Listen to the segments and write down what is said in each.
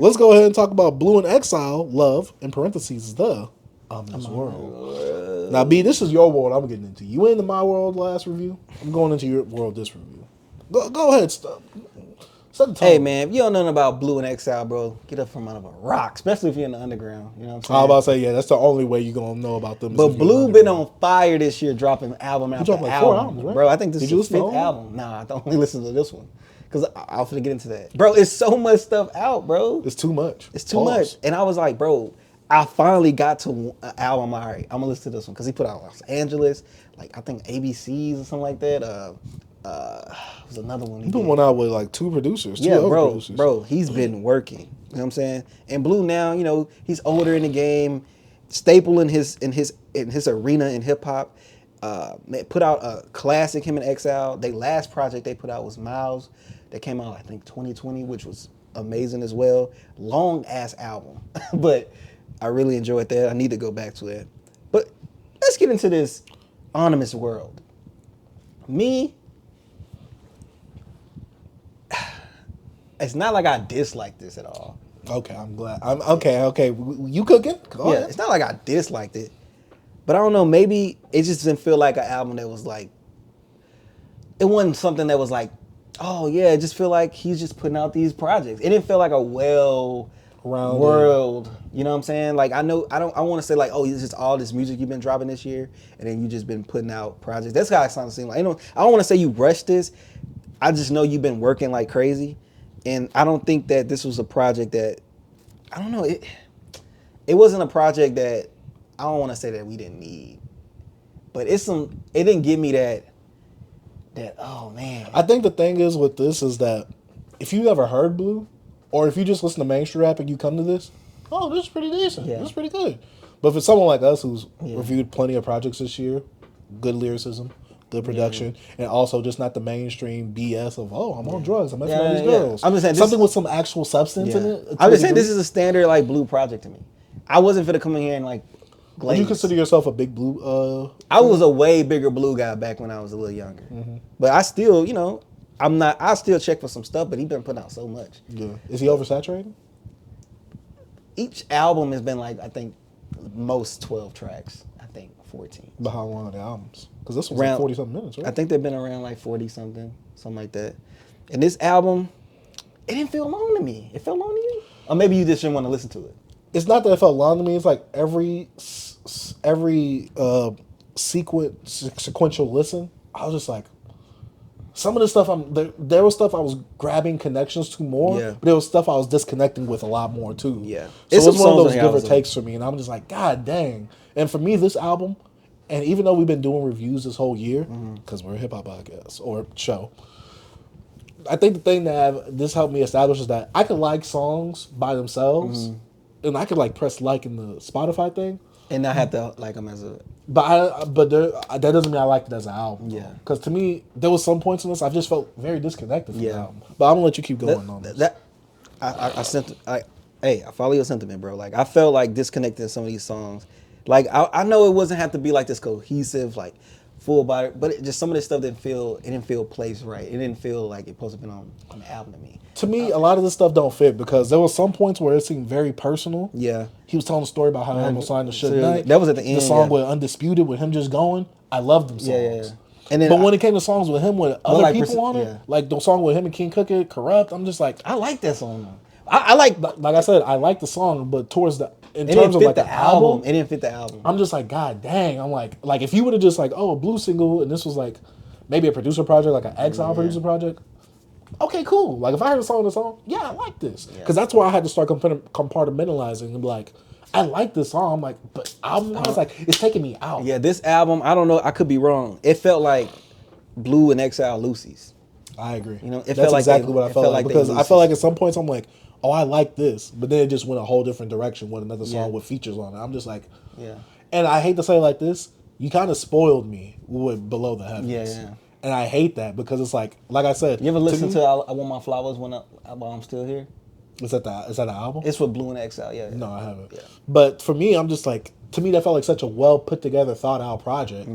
let's go ahead and talk about Blue Exile, Love, in parentheses, the ominous world. Now, B, this is your world I'm getting into. You into my world last review? I'm going into your world this review. Go ahead, set the tone. Hey man, if you don't know nothing about Blue Exile, bro, get up from out of a rock, especially if you're in the underground. You know what I'm saying? I was about to say, yeah, that's the only way you're going to know about them. But Blue been on fire this year, dropping album after dropped like album. 4 albums, right? Bro, I think this Did you is the listen to fifth all of them? album. Nah, I only listen to this one. Because I'll finna get into that. Bro, it's so much stuff out, bro. It's too much. It's too much. And I was like, bro, I finally got to an album. All right, I'm gonna listen to this one because he put out Los Angeles, like I think ABCs or something like that. Was another one. He put one out with like 2 producers. Two Yeah, other bro, producers. bro, he's been working. You know what I'm saying? And Blue now, you know, he's older in the game, staple in his arena in hip hop. Put out a classic, him and Exile. Their last project they put out was Miles. That came out I think 2020, which was amazing as well. Long ass album, but I really enjoyed that. I need to go back to it. But let's get into this anonymous world. Me, it's not like I dislike this at all. Okay, I'm glad. I'm okay. You cooking? Go ahead. It's not like I disliked it, but I don't know. Maybe it just didn't feel like an album that was like. It wasn't something that was like, oh yeah. It just feel like he's just putting out these projects. It didn't feel like a Rounded world. You know what I'm saying? Like I want to say like, oh, it's just all this music you've been dropping this year, and then you just been putting out projects. That's how it sounds. Like I don't want to say you rushed this. I just know you've been working like crazy, and I don't think that this was a project that, I don't know. It wasn't a project that I don't want to say that we didn't need, but it didn't give me that oh man. I think the thing is with this is that if you ever heard Blue, or if you just listen to mainstream rap and you come to this, oh, this is pretty decent. Yeah. This is pretty good. But for someone like us who's reviewed plenty of projects this year, good lyricism, good production, and also just not the mainstream BS of, oh, I'm on drugs, I'm messing with these girls. I'm just saying something with some actual substance in it. I'm just saying this is a standard like Blue project to me. I wasn't finna come in here and like Would you consider yourself a big Blue? I was a way bigger Blue guy back when I was a little younger. But I still, you know, I still check for some stuff, but he's been putting out so much. Yeah. Is he oversaturated? Each album has been like, I think, most 12 tracks. I think 14. But how long are the albums? Because this was like 40-something minutes, right? I think they've been around like 40-something, something like that. And this album, it didn't feel long to me. It felt long to you? Or maybe you just didn't want to listen to it. It's not that it felt long to me. It's like every sequential listen, I was just like, some of the stuff there was stuff I was grabbing connections to more, but there was stuff I was disconnecting with a lot more too. Yeah. So it's one of those give or takes for me, and I'm just like, God dang. And for me, this album, and even though we've been doing reviews this whole year, because we're a hip hop podcast or show, I think the thing that this helped me establish is that I could like songs by themselves, and I could like press like in the Spotify thing, and not have to like them as a. But that doesn't mean I liked it as an album. Yeah. Because to me, there was some points in this I just felt very disconnected from the album. But I'm gonna let you keep going on this. I follow your sentiment, bro. Like I felt like disconnected in some of these songs. Like I know it wasn't have to be like this cohesive, like full body, but just some of this stuff didn't feel placed right. It didn't feel like it supposed to have been on the album to me. To me, a lot of this stuff don't fit because there was some points where it seemed very personal. Yeah. He was telling a story about how he almost signed the Suge Knight. That was at the end. The song with Undisputed with him just going. I loved them songs. Yeah. And then but when it came to songs with him with other like people on it, like the song with him and King Cookit, Corrupt, I'm just like, I like that song though. I like I said, I like the song, but towards the in it terms didn't of fit like the album, it didn't fit the album. I'm just like, God dang. I'm like if you would have just like, oh, a Blue single, and this was like maybe a producer project, like an Exile producer project, okay, cool. Like if I heard a song, yeah, I like this. Because that's why I had to start compartmentalizing and be like, I like this song. I'm like, but album-wise, like, it's taking me out. Yeah, this album, I don't know, I could be wrong. It felt like Blue and Exile Lucy's. I agree. You know, that's exactly what I felt like. Because I felt like at some points I'm like, oh, I like this. But then it just went a whole different direction with another song with features on it. I'm just like, and I hate to say it like this, you kind of spoiled me with Below the Heavens. Yeah. And I hate that because it's like I said. You ever listen to I Want My Flowers while I'm Still Here? Is that an album? It's with Blue and Exile, yeah. No, I haven't. Yeah. But for me, I'm just like, to me, that felt like such a well put together, thought out project.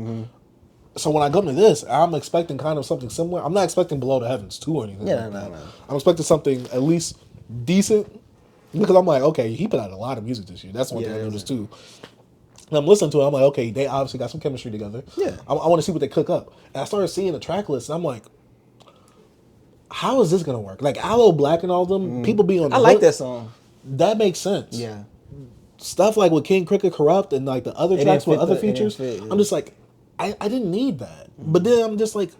So when I come to this, I'm expecting kind of something similar. I'm not expecting Below the Heavens 2 or anything. Yeah, no. I'm expecting something at least decent, Because I'm like, okay, he put out a lot of music this year. That's one thing I noticed too. And I'm listening to it. I'm like, okay, they obviously got some chemistry together. Yeah. I want to see what they cook up. And I started seeing the track list, and I'm like, how is this gonna work? Like Aloe Black and all of them, people being on the I like hook, that song. that makes sense. Yeah. Stuff like with King Cricket Corrupt and like the other tracks with other features, yeah. I'm just like, I didn't need that. But then I'm just like,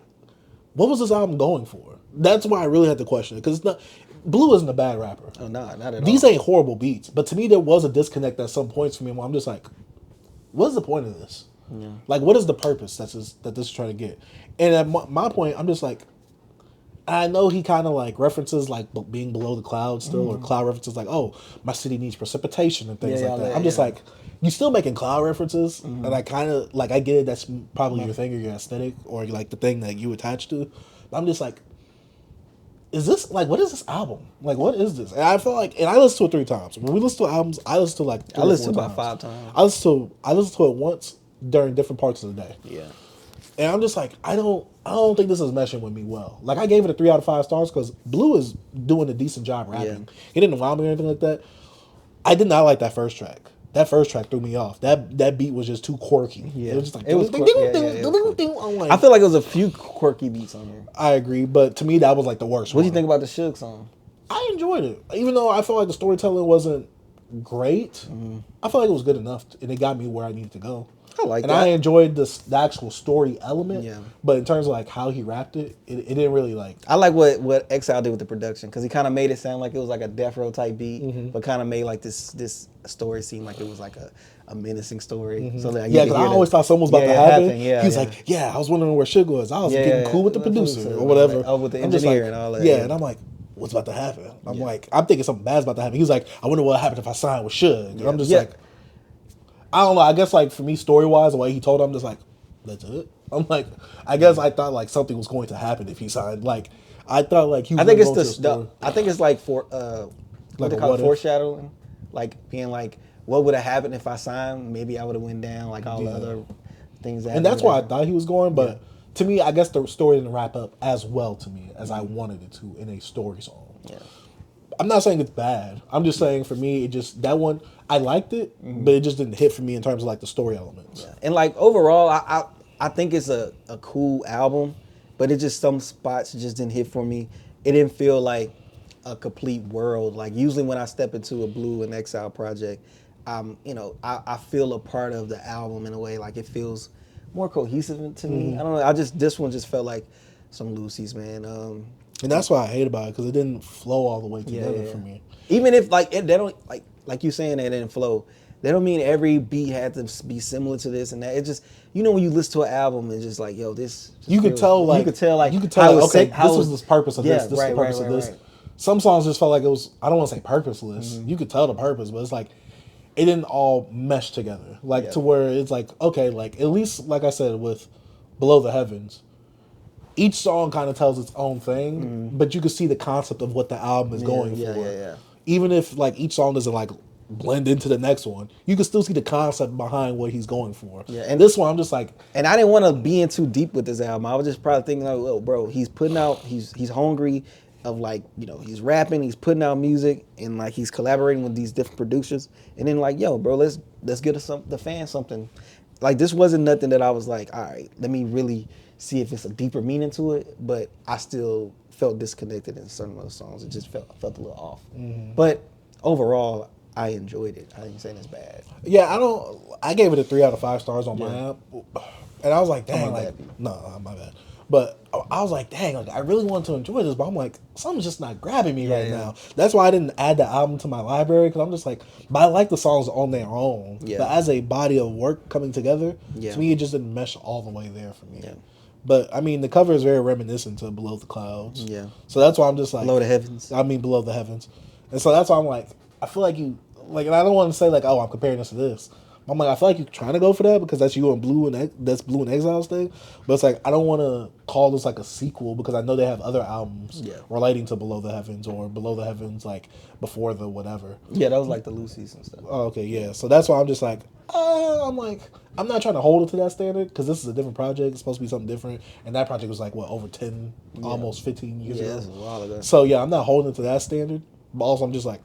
what was this album going for? That's why I really had to question it, because it's not. Blue isn't a bad rapper. Oh, no, not at all. These ain't horrible beats, but to me there was a disconnect at some points for me where I'm just like, what's the point of this? Yeah. Like, what is the purpose that this is trying to get? And at my point, I'm just like, I know he kind of like references like being below the clouds still, or cloud references like, oh, my city needs precipitation and things like that. I'm just like, you still making cloud references, and I kind of like, I get it. That's probably your thing or your aesthetic or like the thing that you attach to. But I'm just like, is this like, what is this album? Like, what is this? And I feel like, and I listened to it 3 times. When we listen to albums, I listen to like I listened to about 5 times. I listened to it once during different parts of the day. Yeah. And I'm just like, I don't think this is meshing with me well. Like, I gave it a 3 out of 5 stars because Blue is doing a decent job rapping. Yeah. He didn't wow me or anything like that. I did not like that first track. That first track threw me off. That beat was just too quirky. Yeah. It was just like, I feel like it was a few quirky beats on here. I agree, but to me that was like the worst. What do you think about the Suge song? I enjoyed it, even though I felt like the storytelling wasn't great. I felt like it was good enough, and it got me where I needed to go. I like and that. I enjoyed the actual story element. Yeah. But in terms of like how he rapped it, it didn't really like. I like what Exile did with the production, because he kind of made it sound like it was like a death row type beat, but kind of made like this story seem like it was like a menacing story. So that because I always thought something was about to happen. Yeah, He's like, I was wondering where Suge was. I was getting cool with the producer or whatever. Like, with the engineer and all that. Yeah, and I'm like, what's about to happen? I'm like, I'm thinking something bad's about to happen. He's like, I wonder what happened if I signed with Suge. And I'm just like, I don't know. I guess like for me, story wise, the way he told it, I'm just like, that's it. I'm like, I guess I thought like something was going to happen if he signed. Like, I thought like he was. I think I think it's like for what they call it, foreshadowing, like being like, what would have happened if I signed? Maybe I would have went down, like all the other things. That and that's why I thought he was going, but to me, I guess the story didn't wrap up as well to me as I wanted it to in a story song. Yeah. I'm not saying it's bad. I'm just saying for me, it just, that one, I liked it, but it just didn't hit for me in terms of like the story elements. Yeah. And like overall, I think it's a cool album, but it just, some spots just didn't hit for me. It didn't feel like a complete world. Like usually when I step into a Blu and Exile project, I feel a part of the album in a way, like it feels more cohesive to me. I don't know. This one just felt like some Lucy's, man. And that's why I hate about it, because it didn't flow all the way together for me. Even if like they don't like you saying that it didn't flow, that don't mean every beat had to be similar to this and that. It just, when you listen to an album, it's just like, yo, this. You could tell like okay, this was the purpose of this. This is the purpose of this. Some songs just felt like it was, I don't want to say purposeless. You could tell the purpose, but it's like it didn't all mesh together. Like to where it's like, okay, like at least like I said with Below the Heavens, each song kind of tells its own thing, but you can see the concept of what the album is going for. Even if like each song doesn't like blend into the next one, you can still see the concept behind what he's going for. Yeah, and this one I'm just like, and I didn't want to be in too deep with this album. I was just probably thinking like, oh, bro, he's putting out, he's hungry of like, he's rapping, he's putting out music, and like he's collaborating with these different producers, and then like, yo, bro, let's get the fans something. Like this wasn't nothing that I was like, all right, let me really see if it's a deeper meaning to it, but I still felt disconnected in some of those songs. It just felt a little off. But overall, I enjoyed it. I ain't saying it's bad. Yeah, I gave it a 3 out of 5 stars on my app, and I was like, dang, no, my bad. But I was like, dang, like I really want to enjoy this, but I'm like, something's just not grabbing me right now. That's why I didn't add the album to my library, because I'm just like, but I like the songs on their own. Yeah. But as a body of work coming together, to me, it just didn't mesh all the way there for me. Yeah. But I mean, the cover is very reminiscent to Below the Clouds. Yeah. So that's why I'm just like Below the Heavens. I mean, Below the Heavens, and so that's why I'm like, I feel like you like, and I don't want to say like, oh, I'm comparing this to this. I'm like, I feel like you're trying to go for that because that's you and Blu and that's Blu and Exile's thing. But it's like, I don't want to call this like a sequel because I know they have other albums relating to Below the Heavens or Below the Heavens like before the whatever. Yeah, that was like the Lucy's and stuff. Oh, okay, yeah. So that's why I'm just like, I'm not trying to hold it to that standard because this is a different project. It's supposed to be something different. And that project was like, what, over 10, almost 15 years ago? Yeah, that's a while ago. So yeah, I'm not holding it to that standard. But also I'm just like,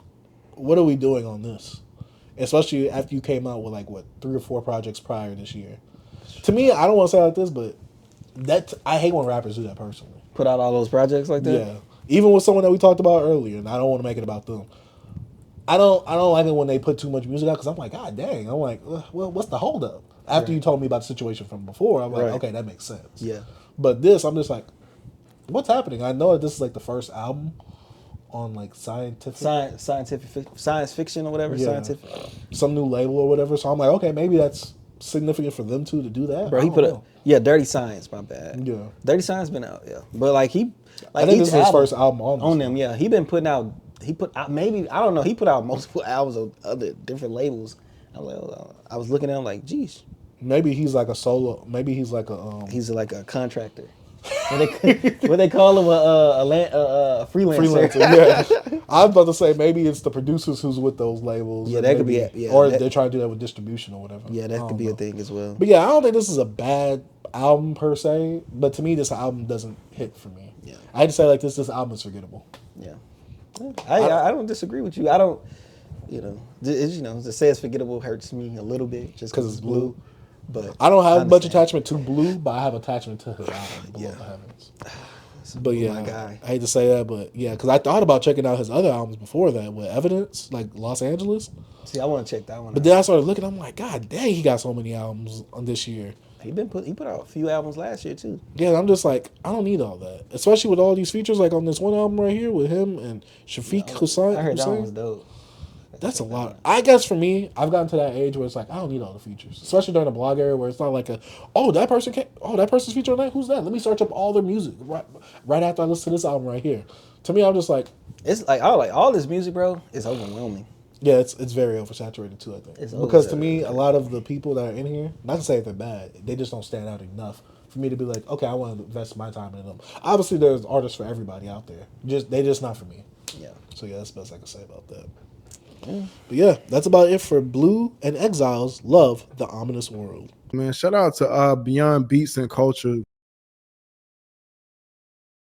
what are we doing on this? Especially after you came out with like what 3 or 4 projects prior this year. To me, I don't want to say it like this, but I hate when rappers do that personally. Put out all those projects like that. Yeah, even with someone that we talked about earlier, and I don't want to make it about them. I don't like it when they put too much music out because I'm like, God dang. I'm like, well, what's the holdup? After you told me about the situation from before, I'm like, okay, that makes sense. Yeah. But this, I'm just like, what's happening? I know that this is like the first album on like science fiction or whatever. Yeah. Scientific. Some new label or whatever. So I'm like, okay, maybe that's significant for them to do that. Bro, he put Dirty Science. My bad. Yeah. Dirty Science been out. Yeah, but like I think this is his first album on them. Yeah, he been putting out. He put out maybe I don't know. He put out multiple albums on other different labels. I was looking at him like, geez. Maybe he's like a solo. Maybe he's like a. He's like a contractor. What they call him a freelancer. Yeah. I was about to say maybe it's the producers who's with those labels. Yeah, that could be. Or they're trying to do that with distribution or whatever. Yeah, that could be a thing as well. But yeah, I don't think this is a bad album per se. But to me, this album doesn't hit for me. Yeah, I just say like this album is forgettable. Yeah, I don't disagree with you. I don't. To say it's forgettable hurts me a little bit just because it's Blue. But I don't have much attachment to Blue, but I have attachment to his album, Below the Heavens. But yeah, my guy. I hate to say that, but yeah, because I thought about checking out his other albums before that with Evidence, like Los Angeles. See, I want to check that one. But then I started looking, I'm like, God dang, he got so many albums on this year. He put out a few albums last year too. Yeah, I'm just like, I don't need all that, especially with all these features, like on this one album right here with him and Shafiq Hussein. I heard that one was dope. That's a lot. I guess for me, I've gotten to that age where it's like I don't need all the features, especially during the blog era where it's not like that person's feature on that. Who's that? Let me search up all their music right after I listen to this album right here. To me, I'm just like, it's like all this music, bro. It's overwhelming. Yeah, it's very oversaturated too. I think because to me, a lot of the people that are in here, not to say if they're bad, they just don't stand out enough for me to be like, okay, I want to invest my time in them. Obviously, there's artists for everybody out there. They just not for me. Yeah. So yeah, that's the best I can say about that. But yeah, that's about it for Blu and Exile's Love the Ominous World. Man, shout out to Beyond Beats and Culture.